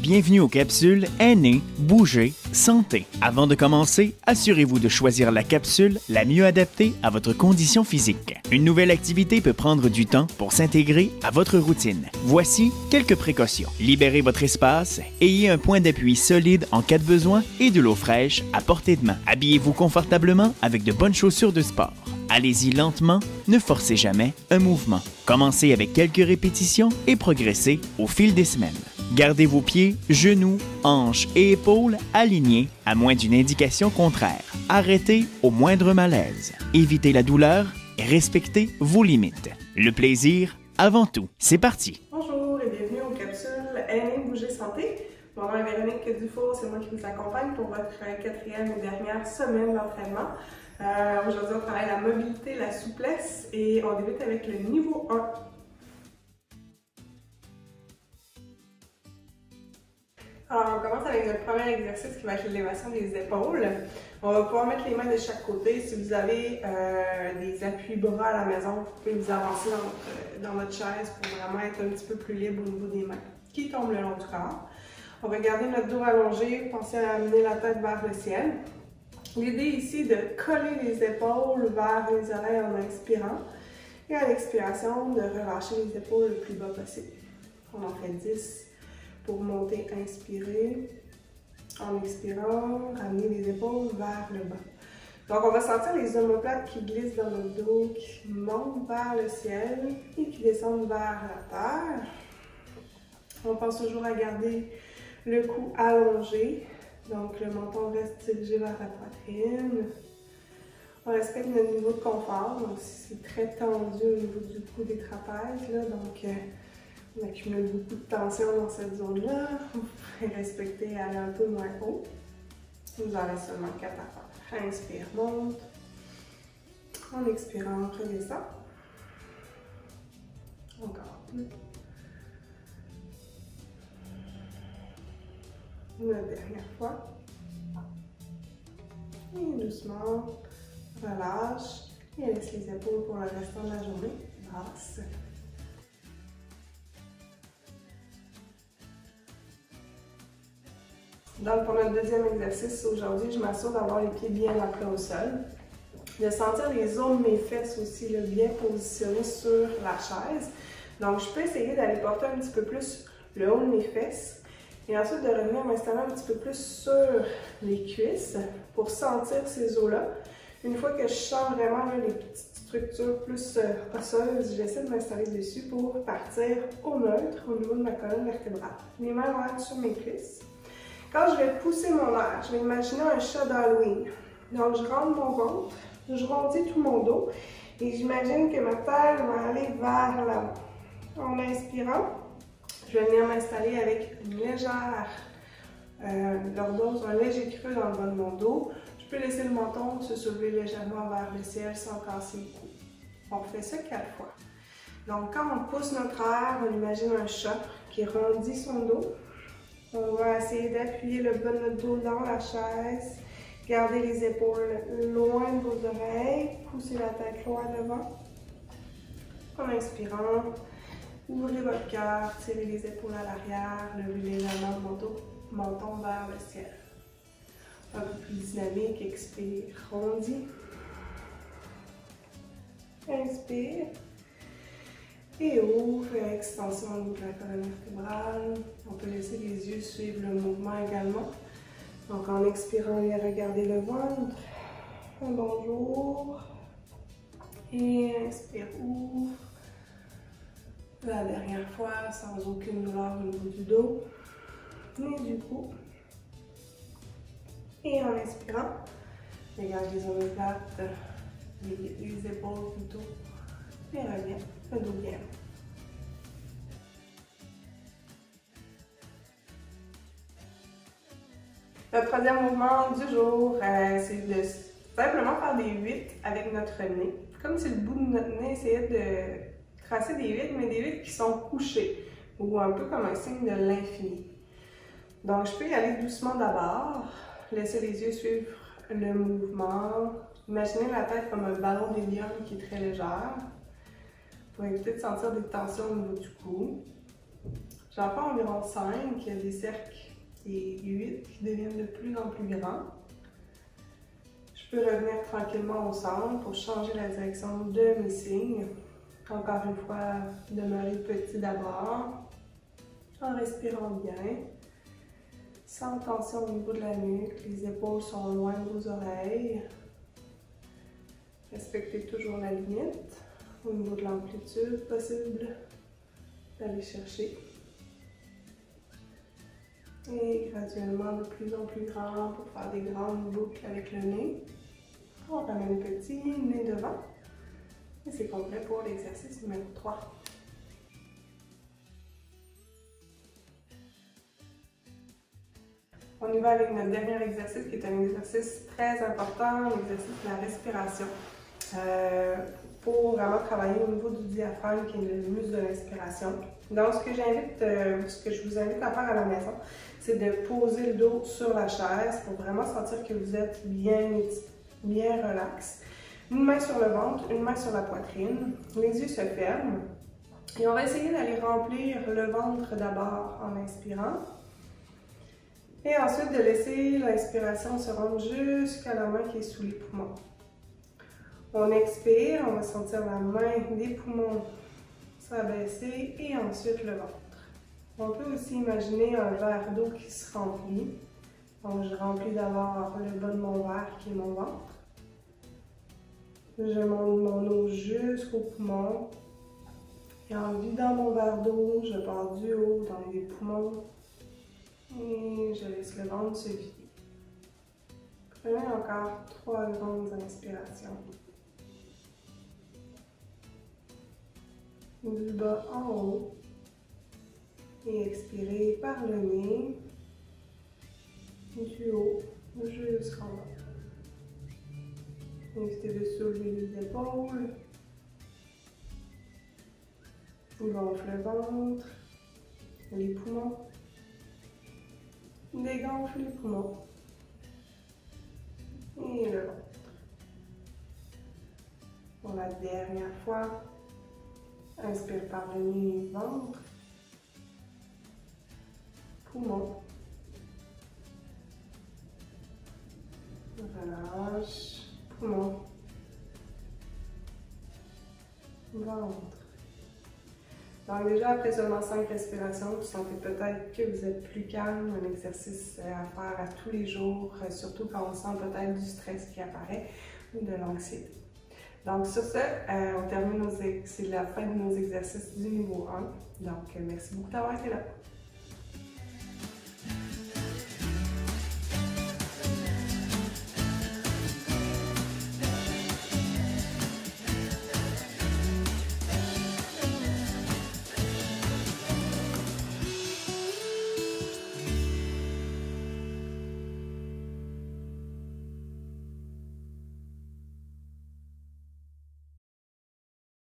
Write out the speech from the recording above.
Bienvenue aux capsules Aînés, Bouger, Santé. Avant de commencer, assurez-vous de choisir la capsule la mieux adaptée à votre condition physique. Une nouvelle activité peut prendre du temps pour s'intégrer à votre routine. Voici quelques précautions. Libérez votre espace, ayez un point d'appui solide en cas de besoin et de l'eau fraîche à portée de main. Habillez-vous confortablement avec de bonnes chaussures de sport. Allez-y lentement, ne forcez jamais un mouvement. Commencez avec quelques répétitions et progressez au fil des semaines. Gardez vos pieds, genoux, hanches et épaules alignés à moins d'une indication contraire. Arrêtez au moindre malaise. Évitez la douleur et respectez vos limites. Le plaisir avant tout. C'est parti! Bonjour et bienvenue aux capsules Aînés, Bouger, Santé. Mon nom est Véronique Dufour, c'est moi qui vous accompagne pour votre quatrième et dernière semaine d'entraînement. Aujourd'hui, on travaille la mobilité, la souplesse et on débute avec le niveau 1. Alors, on commence avec notre premier exercice qui va être l'élévation des épaules. On va pouvoir mettre les mains de chaque côté. Si vous avez des appuis-bras à la maison, vous pouvez vous avancer dans votre chaise pour vraiment être un petit peu plus libre au niveau des mains qui tombent le long du corps. On va garder notre dos allongé, pensez à amener la tête vers le ciel. L'idée ici est de coller les épaules vers les oreilles en inspirant et à l'expiration de relâcher les épaules le plus bas possible. On en fait 10 pour monter, inspirer. En expirant, ramener les épaules vers le bas. Donc on va sentir les omoplates qui glissent dans notre dos, qui montent vers le ciel et qui descendent vers la terre. On pense toujours à garder le cou allongé. Donc, le menton reste dirigé vers la poitrine. On respecte notre niveau de confort. Donc, si c'est très tendu au niveau du cou des trapèzes, là, donc on accumule beaucoup de tension dans cette zone-là. Vous pouvez respecter aller un peu moins haut. Vous en reste seulement 4 à faire. Inspire, monte. En expirant, redescend. Encore. La dernière fois. Et doucement, relâche et laisse les épaules pour le restant de la journée. Basse. Donc, pour notre deuxième exercice aujourd'hui, je m'assure d'avoir les pieds bien ancrés au sol. De sentir les os de mes fesses aussi là, bien positionnés sur la chaise. Donc, je peux essayer d'aller porter un petit peu plus le haut de mes fesses. Et ensuite de revenir m'installer un petit peu plus sur les cuisses pour sentir ces os-là. Une fois que je sens vraiment là, les petites structures plus osseuses, j'essaie de m'installer dessus pour partir au neutre au niveau de ma colonne vertébrale. Les mains vont être sur mes cuisses. Quand je vais pousser mon air, je vais imaginer un chat d'Halloween. Donc je rentre mon ventre, je rondis tout mon dos et j'imagine que ma tête va aller vers l'avant. En inspirant, je vais venir m'installer avec une légère lordose, un léger creux dans le bas de mon dos. Je peux laisser le menton se soulever légèrement vers le ciel sans casser le cou. On fait ça 4 fois. Donc quand on pousse notre air, on imagine un chat qui rondit son dos. On va essayer d'appuyer le bas de notre dos dans la chaise. Gardez les épaules loin de vos oreilles. Poussez la tête loin devant. En inspirant. Ouvrez votre cœur, tirez les épaules à l'arrière, levez légèrement le menton vers le ciel. Un peu plus dynamique, expire, rondis. Inspire. Et ouvre, extension au niveau de la colonne vertébrale. On peut laisser les yeux suivre le mouvement également. Donc en expirant, et regardez le ventre. Un bonjour. Et inspire, ouvre. La dernière fois, sans aucune douleur au niveau du dos, ni du cou. Et en inspirant, dégage les omoplates, les épaules plutôt, et reviens, le dos bien. Le troisième mouvement du jour, c'est de simplement faire des 8 avec notre nez. Comme si le bout de notre nez essayait de tracer des 8, mais des 8 qui sont couchés, ou un peu comme un signe de l'infini. Donc, je peux y aller doucement d'abord, laisser les yeux suivre le mouvement. Imaginez la tête comme un ballon d'hélium qui est très légère, pour éviter de sentir des tensions au niveau du cou. J'en fais environ 5. Il y a des cercles et 8 qui deviennent de plus en plus grands. Je peux revenir tranquillement au centre pour changer la direction de mes signes. Encore une fois, demeurer petit d'abord, en respirant bien, sans tension au niveau de la nuque, les épaules sont loin de vos oreilles. Respectez toujours la limite au niveau de l'amplitude possible d'aller chercher. Et graduellement de plus en plus grand pour faire des grandes boucles avec le nez. On ramène petit, nez devant. Et c'est complet pour l'exercice numéro 3. On y va avec notre dernier exercice qui est un exercice très important, l'exercice de la respiration. Pour vraiment travailler au niveau du diaphragme qui est le muscle de l'inspiration. Donc ce que je vous invite à faire à la maison, c'est de poser le dos sur la chaise pour vraiment sentir que vous êtes bien relax. Une main sur le ventre, une main sur la poitrine, les yeux se ferment et on va essayer d'aller remplir le ventre d'abord en inspirant et ensuite de laisser l'inspiration se rendre jusqu'à la main qui est sous les poumons. On expire, on va sentir la main des poumons s'abaisser et ensuite le ventre. On peut aussi imaginer un verre d'eau qui se remplit. Donc je remplis d'abord le bas de mon verre qui est mon ventre. Je monte mon eau jusqu'au poumon. Et en vidant mon verre d'eau, je pars du haut dans les poumons. Et je laisse le ventre se vider. Prenez encore 3 grandes inspirations. Du bas en haut. Et expirez par le nez. Du haut jusqu'en bas. Évitez de soulever les épaules. Gonfle le ventre, les poumons. Dégonfle les poumons. Et le ventre. Pour la dernière fois, inspire par le nez, ventre. Poumons. Relâche. Poumons. Ventre. Donc déjà, après seulement 5 respirations, vous sentez peut-être que vous êtes plus calme, un exercice à faire à tous les jours, surtout quand on sent peut-être du stress qui apparaît ou de l'anxiété. Donc sur ce, on termine c'est la fin de nos exercices du niveau 1. Donc merci beaucoup d'avoir été là.